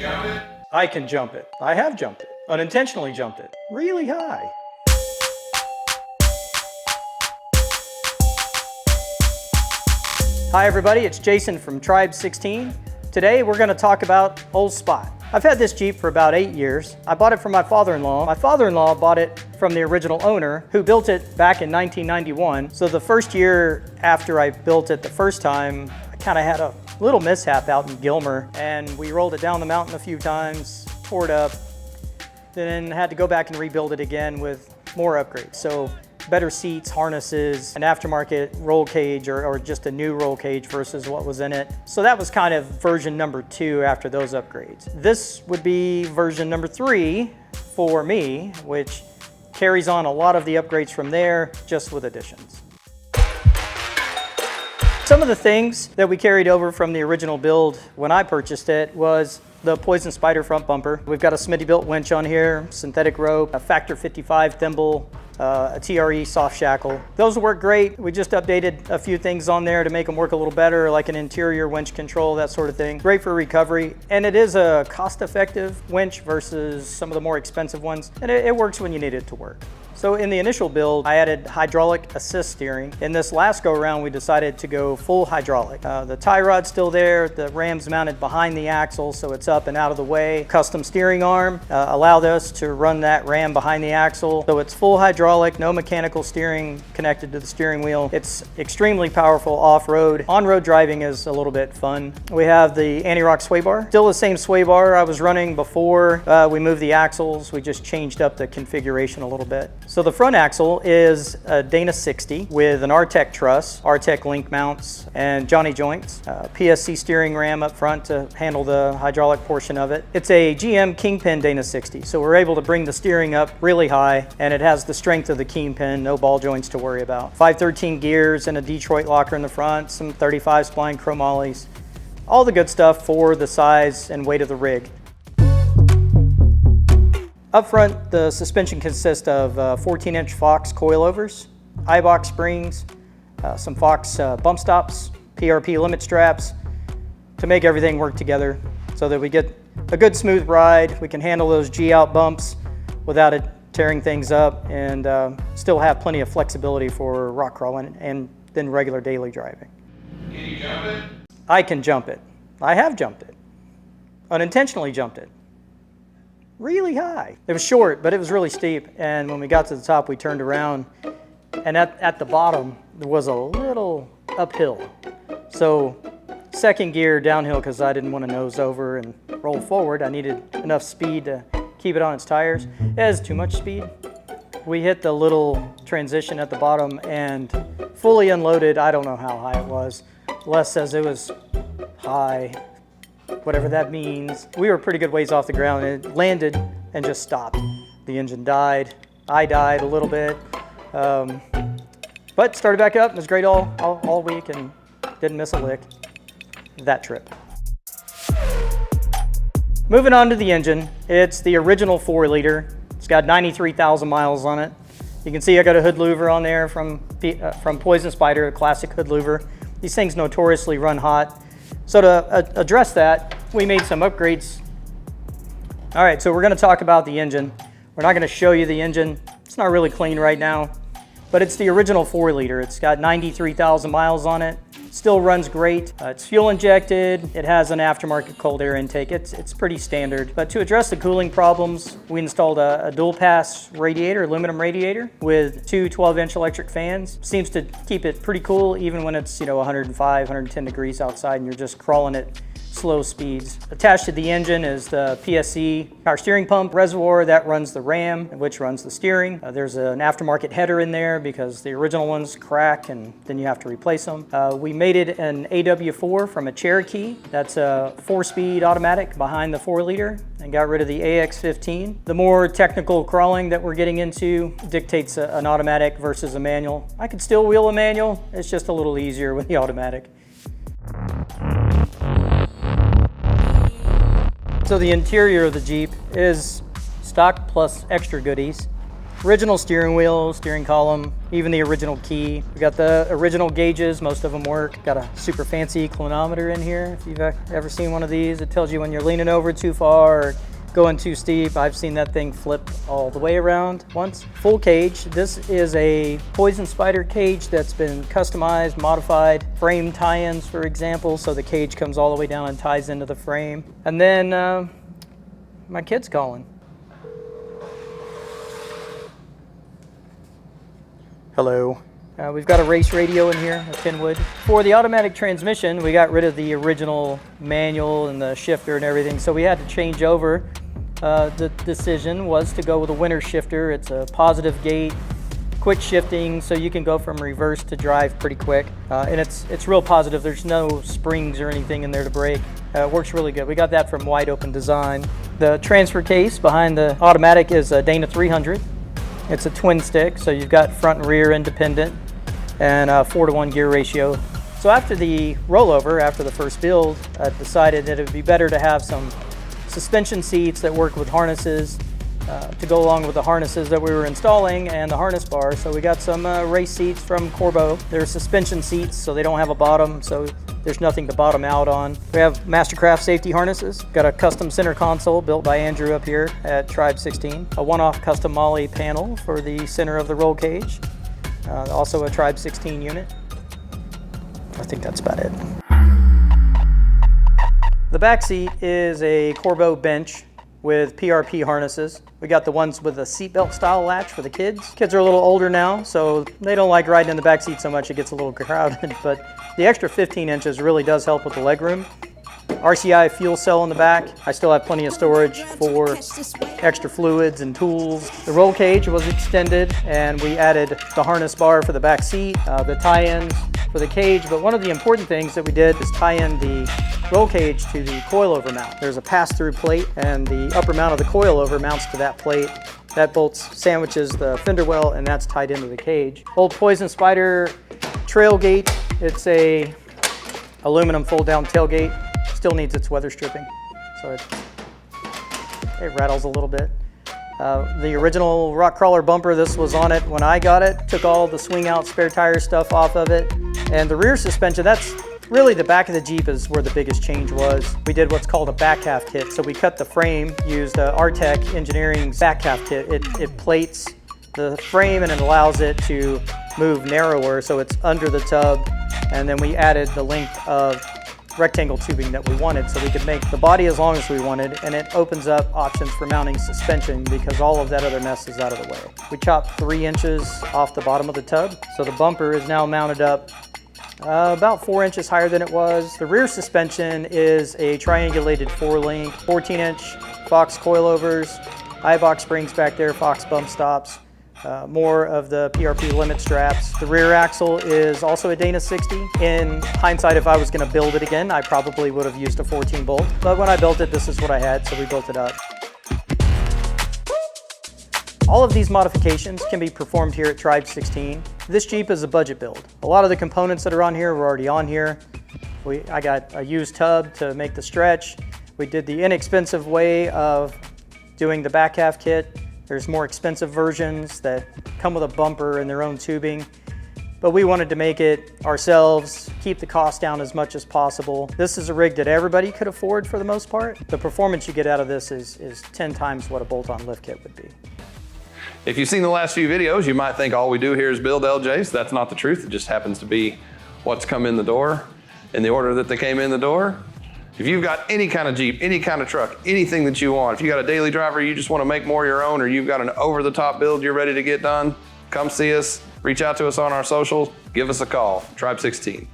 jump it? I can jump it. I have jumped it. Unintentionally jumped it. Really high. Hi everybody, it's Jason from Tribe-16. Today we're going to talk about Old Spot. I've had this Jeep for about 8 years. I bought it from my father-in-law. My father-in-law bought it from the original owner who built it back in 1991. So the first year after I built it the first time, I kind of had a little mishap out in Gilmer and we rolled it down the mountain a few times, tore it up, then had to go back and rebuild it again with more upgrades. So better seats, harnesses, an aftermarket roll cage or just a new roll cage versus what was in it. So that was kind of version number 2 after those upgrades. This would be version number 3 for me, which carries on a lot of the upgrades from there, just with additions. Some of the things that we carried over from the original build when I purchased it was the Poison Spyder front bumper. We've got a Smittybilt winch on here, synthetic rope, a factor 55 thimble, a TRE soft shackle. Those work great. We just updated a few things on there to make them work a little better, like an interior winch control, that sort of thing. Great for recovery. And it is a cost-effective winch versus some of the more expensive ones. And it works when you need it to work. So in the initial build, I added hydraulic assist steering. In this last go around, we decided to go full hydraulic. The tie rod's still there, the ram's mounted behind the axle, so it's up and out of the way. Custom steering arm allowed us to run that ram behind the axle. So it's full hydraulic, no mechanical steering connected to the steering wheel. It's extremely powerful off-road. On-road driving is a little bit fun. We have the AntiRock sway bar. Still the same sway bar I was running before we moved the axles. We just changed up the configuration a little bit. So the front axle is a Dana 60 with an Artec truss, Artec link mounts, and Johnny joints. PSC steering ram up front to handle the hydraulic portion of it. It's a GM Kingpin Dana 60, so we're able to bring the steering up really high, and it has the strength of the Kingpin, no ball joints to worry about. 513 gears and a Detroit locker in the front, some 35 spline chromolys. All the good stuff for the size and weight of the rig. Up front, the suspension consists of 14-inch Fox coilovers, Eibach springs, some Fox bump stops, PRP limit straps to make everything work together so that we get a good smooth ride. We can handle those G-out bumps without it tearing things up and still have plenty of flexibility for rock crawling and then regular daily driving. Can you jump it? I can jump it. I have jumped it. Unintentionally jumped it. Really high. It was short, but it was really steep. And when we got to the top, we turned around and at the bottom, there was a little uphill. So second gear downhill because I didn't want to nose over and roll forward. I needed enough speed to keep it on its tires. It has too much speed. We hit the little transition at the bottom and fully unloaded. I don't know how high it was. Les says it was high. Whatever that means. We were a pretty good ways off the ground and it landed and just stopped. The engine died. I died a little bit. But started back up. It was great all week and didn't miss a lick that trip. Moving on to the engine. It's the original 4-liter. It's got 93,000 miles on it. You can see I got a hood louver on there from Poison Spyder, a classic hood louver. These things notoriously run hot. So to address that, we made some upgrades. All right, so we're gonna talk about the engine. We're not gonna show you the engine. It's not really clean right now, but it's the original 4-liter. It's got 93,000 miles on it. Still runs great. It's fuel injected. It has an aftermarket cold air intake. It's pretty standard. But to address the cooling problems, we installed a dual pass radiator, aluminum radiator with 2 12-inch electric fans. Seems to keep it pretty cool even when it's 105, 110 degrees outside and you're just crawling at slow speeds. Attached to the engine is the PSC power steering pump reservoir that runs the ram, which runs the steering. There's an aftermarket header in there because the original ones crack and then you have to replace them. We mated an AW4 from a Cherokee. That's a 4-speed automatic behind the 4-liter and got rid of the AX15. The more technical crawling that we're getting into dictates an automatic versus a manual. I could still wheel a manual. It's just a little easier with the automatic. So the interior of the Jeep is stock plus extra goodies. Original steering wheel, steering column, even the original key. We got the original gauges, most of them work. Got a super fancy clinometer in here. If you've ever seen one of these, it tells you when you're leaning over too far or going too steep. I've seen that thing flip all the way around once. Full cage. This is a Poison Spyder cage that's been customized, modified. Frame tie-ins, for example, so the cage comes all the way down and ties into the frame. And then my kid's calling. Hello. We've got a race radio in here, a Kenwood. For the automatic transmission, we got rid of the original manual and the shifter and everything, so we had to change over. The decision was to go with a winter shifter. It's a positive gate, quick shifting, so you can go from reverse to drive pretty quick. And it's real positive. There's no springs or anything in there to brake. It works really good. We got that from Wide Open Design. The transfer case behind the automatic is a Dana 300. It's a twin stick, so you've got front and rear independent and a 4-to-1 gear ratio. So after the rollover, after the first build, I decided that it would be better to have some suspension seats that work with harnesses to go along with the harnesses that we were installing and the harness bar. So we got some race seats from Corbeau. They're suspension seats, so they don't have a bottom, so there's nothing to bottom out on. We have Mastercraft safety harnesses. Got a custom center console built by Andrew up here at Tribe-16. A one-off custom Molly panel for the center of the roll cage. Also a Tribe-16 unit. I think that's about it. The back seat is a Corbeau bench with PRP harnesses. We got the ones with a seatbelt style latch for the kids. Kids are a little older now, so they don't like riding in the back seat so much, it gets a little crowded, but the extra 15 inches really does help with the legroom. RCI fuel cell in the back. I still have plenty of storage for extra fluids and tools. The roll cage was extended and we added the harness bar for the back seat, the tie-ins for the cage, but one of the important things that we did is tie in the roll cage to the coilover mount. There's a pass-through plate and the upper mount of the coilover mounts to that plate. That bolts sandwiches the fender well and that's tied into the cage. Old Poison Spyder tailgate. It's a aluminum fold-down tailgate. Still needs its weather stripping, so it rattles a little bit. The original rock crawler bumper, this was on it when I got it. Took all the swing out spare tire stuff off of it. And the rear suspension, that's really the back of the Jeep is where the biggest change was. We did what's called a back half kit. So we cut the frame, used Artec Engineering's back half kit. It plates the frame and it allows it to move narrower so it's under the tub. And then we added the length of rectangle tubing that we wanted so we could make the body as long as we wanted, and it opens up options for mounting suspension because all of that other mess is out of the way. We chopped 3 inches off the bottom of the tub, so the bumper is now mounted up about 4 inches higher than it was. The rear suspension is a triangulated 4-link, 14-inch Fox coilovers, Eibach springs back there, Fox bump stops, more of the PRP limit straps. The rear axle is also a Dana 60. In hindsight, if I was going to build it again, I probably would have used a 14 bolt. But when I built it, this is what I had, so we built it up. All of these modifications can be performed here at Tribe-16. This Jeep is a budget build. A lot of the components that are on here were already on here. I got a used tub to make the stretch. We did the inexpensive way of doing the back half kit. There's more expensive versions that come with a bumper and their own tubing, but we wanted to make it ourselves, keep the cost down as much as possible. This is a rig that everybody could afford for the most part. The performance you get out of this is 10 times what a bolt-on lift kit would be. If you've seen the last few videos, you might think all we do here is build LJs. That's not the truth. It just happens to be what's come in the door in the order that they came in the door. If you've got any kind of Jeep, any kind of truck, anything that you want, if you got a daily driver, you just want to make more of your own, or you've got an over-the-top build you're ready to get done, come see us, reach out to us on our socials, give us a call, Tribe-16.